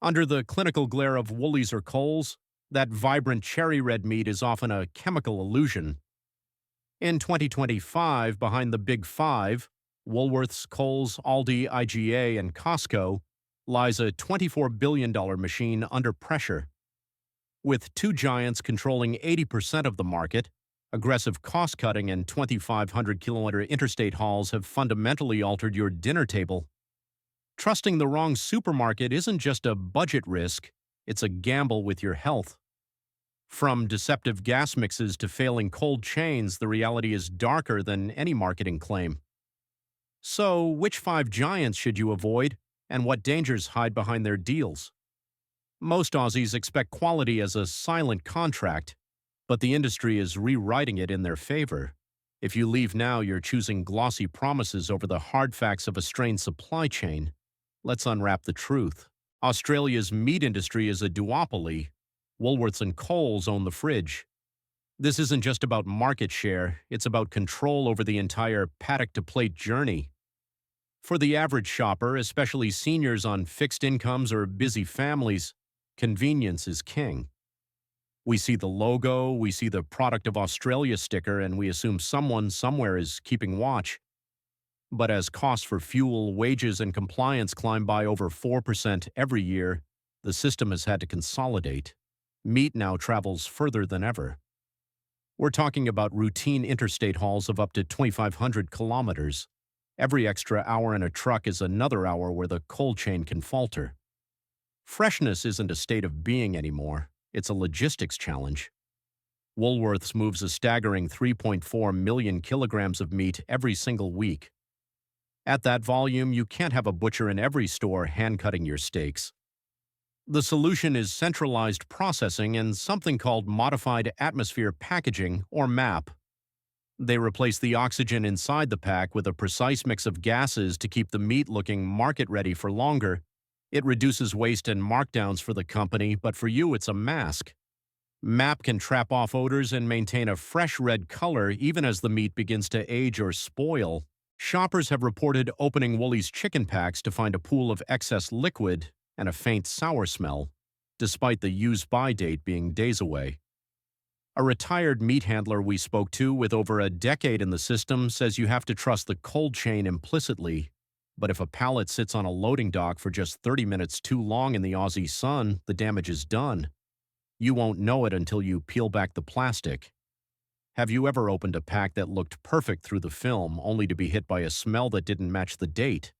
Under the clinical glare of Woolies or Coles, that vibrant cherry red meat is often a chemical illusion. In 2025, behind the Big Five, Woolworths, Coles, Aldi, IGA, and Costco, lies a $24 billion machine under pressure. With two giants controlling 80% of the market, aggressive cost cutting and 2,500-kilometer interstate hauls have fundamentally altered your dinner table. Trusting the wrong supermarket isn't just a budget risk, it's a gamble with your health. From deceptive gas mixes to failing cold chains, the reality is darker than any marketing claim. So, which five giants should you avoid, and what dangers hide behind their deals? Most Aussies expect quality as a silent contract, but the industry is rewriting it in their favor. If you leave now, you're choosing glossy promises over the hard facts of a strained supply chain. Let's unwrap the truth. Australia's meat industry is a duopoly. Woolworths and Coles own the fridge. This isn't just about market share, it's about control over the entire paddock-to-plate journey. For the average shopper, especially seniors on fixed incomes or busy families, convenience is king. We see the logo, we see the Product of Australia sticker, and we assume someone somewhere is keeping watch. But as costs for fuel, wages, and compliance climb by over 4% every year, the system has had to consolidate. Meat now travels further than ever. We're talking about routine interstate hauls of up to 2,500 kilometers. Every extra hour in a truck is another hour where the cold chain can falter. Freshness isn't a state of being anymore, it's a logistics challenge. Woolworths moves a staggering 3.4 million kilograms of meat every single week. At that volume, you can't have a butcher in every store hand-cutting your steaks. The solution is centralized processing and something called modified atmosphere packaging, or MAP. They replace the oxygen inside the pack with a precise mix of gases to keep the meat looking market-ready for longer. It reduces waste and markdowns for the company, but for you it's a mask. MAP can trap off odors and maintain a fresh red color even as the meat begins to age or spoil. Shoppers have reported opening Woolies chicken packs to find a pool of excess liquid and a faint sour smell, despite the use-by date being days away. A retired meat handler we spoke to with over a decade in the system says you have to trust the cold chain implicitly, but if a pallet sits on a loading dock for just 30 minutes too long in the Aussie sun, the damage is done. You won't know it until you peel back the plastic. Have you ever opened a pack that looked perfect through the film only to be hit by a smell that didn't match the date?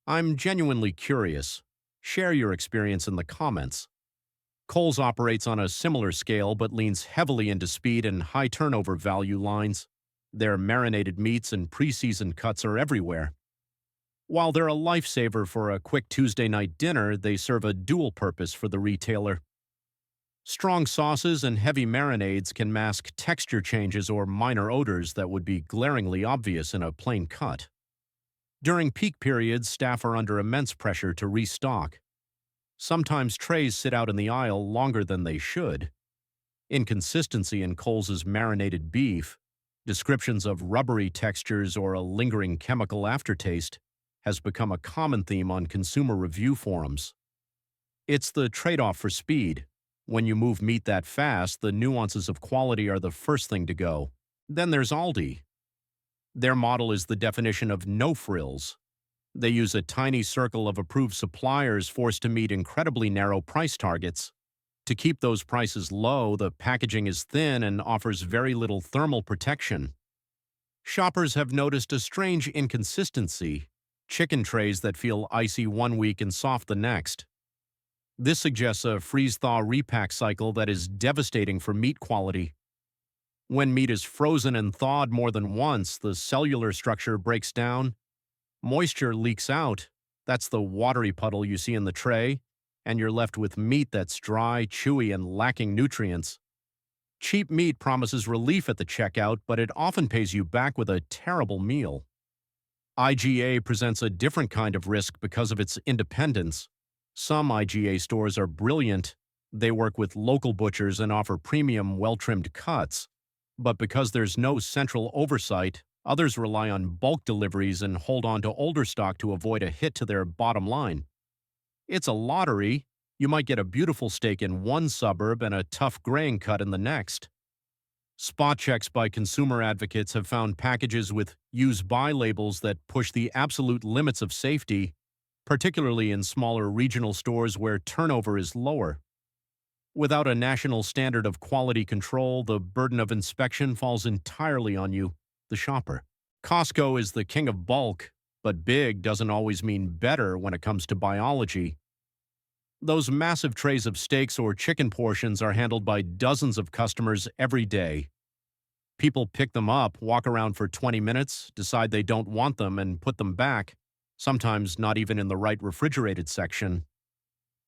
I'm genuinely curious. Share your experience in the comments. Coles operates on a similar scale but leans heavily into speed and high turnover value lines. Their marinated meats and pre-seasoned cuts are everywhere. While they're a lifesaver for a quick Tuesday night dinner, they serve a dual purpose for the retailer. Strong sauces and heavy marinades can mask texture changes or minor odors that would be glaringly obvious in a plain cut. During peak periods, staff are under immense pressure to restock. Sometimes trays sit out in the aisle longer than they should. Inconsistency in Coles's marinated beef, descriptions of rubbery textures or a lingering chemical aftertaste, has become a common theme on consumer review forums. It's the trade-off for speed. When you move meat that fast, the nuances of quality are the first thing to go. Then there's Aldi. Their model is the definition of no frills. They use a tiny circle of approved suppliers forced to meet incredibly narrow price targets. To keep those prices low, the packaging is thin and offers very little thermal protection. Shoppers have noticed a strange inconsistency: chicken trays that feel icy one week and soft the next. This suggests a freeze-thaw repack cycle that is devastating for meat quality. When meat is frozen and thawed more than once, the cellular structure breaks down. Moisture leaks out. That's the watery puddle you see in the tray, and you're left with meat that's dry, chewy, and lacking nutrients. Cheap meat promises relief at the checkout, but it often pays you back with a terrible meal. IGA presents a different kind of risk because of its independence. Some IGA stores are brilliant. They work with local butchers and offer premium, well-trimmed cuts. But because there's no central oversight, others rely on bulk deliveries and hold on to older stock to avoid a hit to their bottom line. It's a lottery. You might get a beautiful steak in one suburb and a tough grain cut in the next. Spot checks by consumer advocates have found packages with use by labels that push the absolute limits of safety, particularly in smaller regional stores where turnover is lower. Without a national standard of quality control, the burden of inspection falls entirely on you, the shopper. Costco is the king of bulk, but big doesn't always mean better when it comes to biology. Those massive trays of steaks or chicken portions are handled by dozens of customers every day. People pick them up, walk around for 20 minutes, decide they don't want them, and put them back, sometimes not even in the right refrigerated section.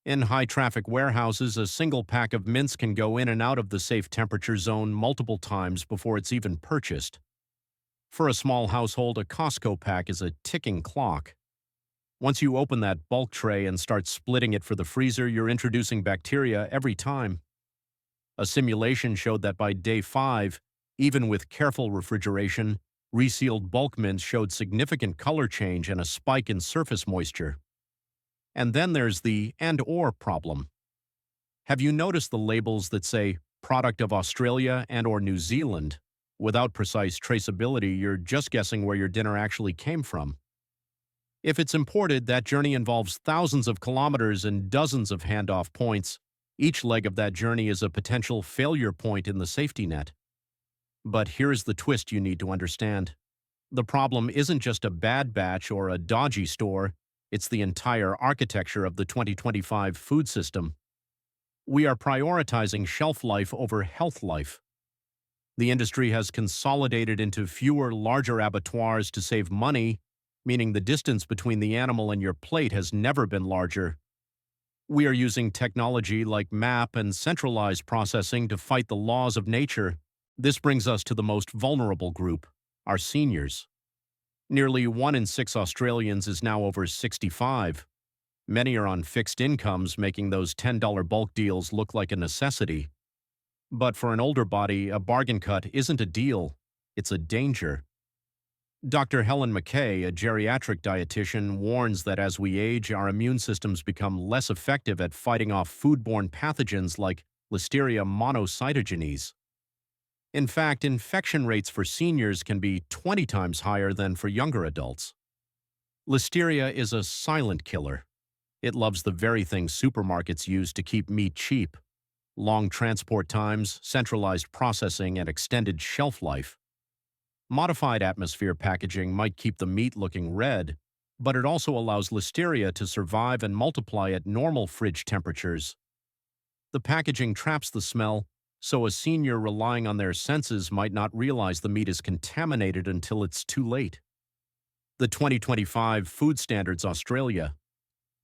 In high-traffic warehouses, a single pack of mints can go in and out of the safe temperature zone multiple times before it's even purchased. For a small household, a Costco pack is a ticking clock. Once you open that bulk tray and start splitting it for the freezer, you're introducing bacteria every time. A simulation showed that by day 5, even with careful refrigeration, resealed bulk mints showed significant color change and a spike in surface moisture. And then there's the and/or problem. Have you noticed the labels that say product of Australia and/or New Zealand? Without precise traceability, you're just guessing where your dinner actually came from. If it's imported, that journey involves thousands of kilometers and dozens of handoff points. Each leg of that journey is a potential failure point in the safety net. But here's the twist you need to understand. The problem isn't just a bad batch or a dodgy store, it's the entire architecture of the 2025 food system. We are prioritizing shelf life over health life. The industry has consolidated into fewer, larger abattoirs to save money, meaning the distance between the animal and your plate has never been larger. We are using technology like MAP and centralized processing to fight the laws of nature. This brings us to the most vulnerable group, our seniors. Nearly 1 in 6 Australians is now over 65. Many are on fixed incomes, making those $10 bulk deals look like a necessity. But for an older body, a bargain cut isn't a deal, it's a danger. Dr. Helen McKay, a geriatric dietitian, warns that as we age, our immune systems become less effective at fighting off foodborne pathogens like Listeria monocytogenes. In fact, infection rates for seniors can be 20 times higher than for younger adults. Listeria is a silent killer. It loves the very things supermarkets use to keep meat cheap: long transport times, centralized processing, and extended shelf life. Modified atmosphere packaging might keep the meat looking red, but it also allows Listeria to survive and multiply at normal fridge temperatures. The packaging traps the smell, so a senior relying on their senses might not realize the meat is contaminated until it's too late. The 2025 Food Standards Australia,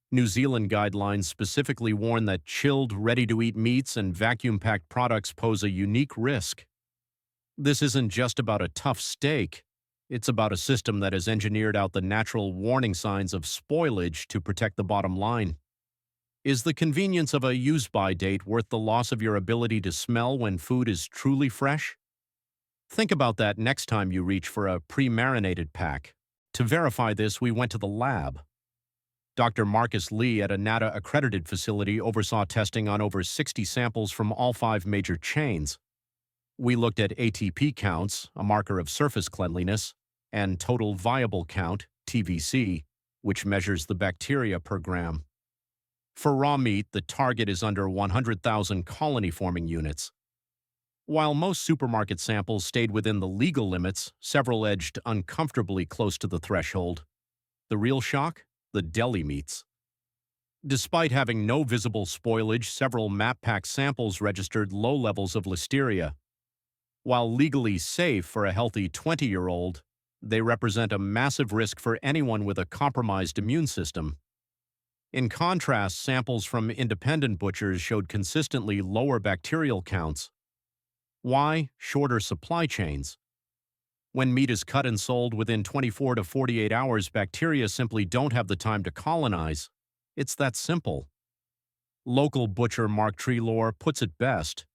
New Zealand guidelines specifically warn that chilled, ready-to-eat meats and vacuum-packed products pose a unique risk. This isn't just about a tough steak. It's about a system that has engineered out the natural warning signs of spoilage to protect the bottom line. Is the convenience of a use-by date worth the loss of your ability to smell when food is truly fresh? Think about that next time you reach for a pre-marinated pack. To verify this, we went to the lab. Dr. Marcus Lee at a NATA-accredited facility oversaw testing on over 60 samples from all 5 major chains. We looked at ATP counts, a marker of surface cleanliness, and total viable count, TVC, which measures the bacteria per gram. For raw meat, the target is under 100,000 colony-forming units. While most supermarket samples stayed within the legal limits, several edged uncomfortably close to the threshold. The real shock? The deli meats. Despite having no visible spoilage, several MAP-pack samples registered low levels of Listeria. While legally safe for a healthy 20-year-old, they represent a massive risk for anyone with a compromised immune system. In contrast, samples from independent butchers showed consistently lower bacterial counts. Why? Shorter supply chains. When meat is cut and sold within 24 to 48 hours, bacteria simply don't have the time to colonize. It's that simple. Local butcher Mark Treloar puts it best.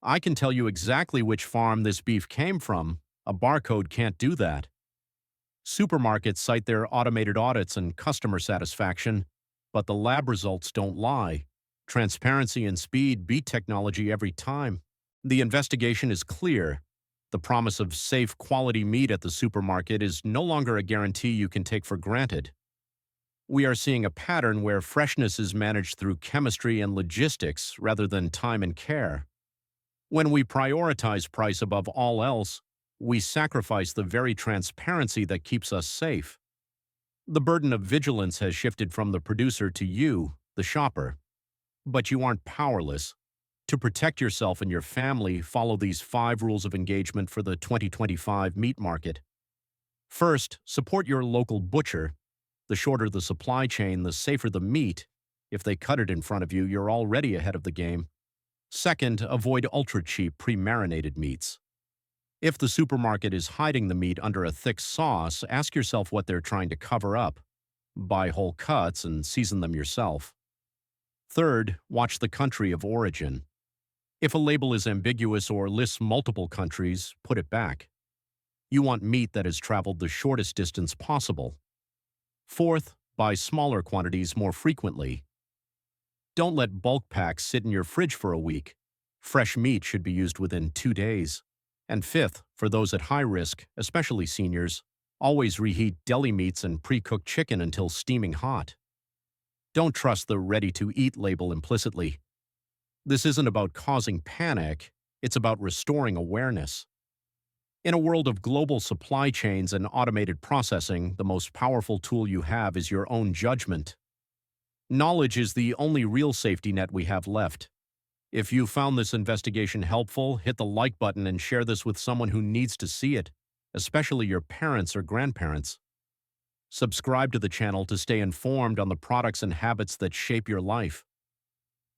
I can tell you exactly which farm this beef came from. A barcode can't do that. Supermarkets cite their automated audits and customer satisfaction, But the lab results don't lie. Transparency and speed beat technology every time. The investigation is clear. The promise of safe, quality meat at the supermarket is no longer a guarantee you can take for granted. We are seeing a pattern where freshness is managed through chemistry and logistics rather than time and care. When we prioritize price above all else, we sacrifice the very transparency that keeps us safe. The burden of vigilance has shifted from the producer to you, the shopper. But you aren't powerless. To protect yourself and your family, follow these 5 rules of engagement for the 2025 meat market. First, support your local butcher. The shorter the supply chain, the safer the meat. If they cut it in front of you, you're already ahead of the game. Second, avoid ultra-cheap pre-marinated meats. If the supermarket is hiding the meat under a thick sauce, ask yourself what they're trying to cover up. Buy whole cuts and season them yourself. Third, watch the country of origin. If a label is ambiguous or lists multiple countries, put it back. You want meat that has traveled the shortest distance possible. Fourth, buy smaller quantities more frequently. Don't let bulk packs sit in your fridge for a week. Fresh meat should be used within 2 days. And fifth, for those at high risk, especially seniors, always reheat deli meats and pre-cooked chicken until steaming hot. Don't trust the ready-to-eat label implicitly. This isn't about causing panic, it's about restoring awareness. In a world of global supply chains and automated processing, the most powerful tool you have is your own judgment. Knowledge is the only real safety net we have left. If you found this investigation helpful, hit the like button and share this with someone who needs to see it, especially your parents or grandparents. Subscribe to the channel to stay informed on the products and habits that shape your life.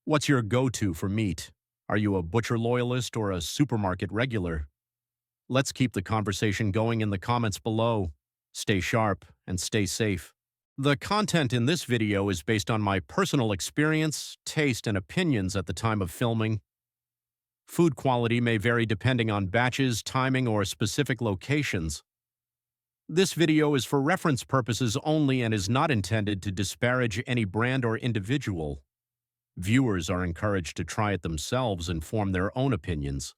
What's your go-to for meat? Are you a butcher loyalist or a supermarket regular? Let's keep the conversation going in the comments below. Stay sharp and stay safe. The content in this video is based on my personal experience, taste, and opinions at the time of filming. Food quality may vary depending on batches, timing, or specific locations. This video is for reference purposes only and is not intended to disparage any brand or individual. Viewers are encouraged to try it themselves and form their own opinions.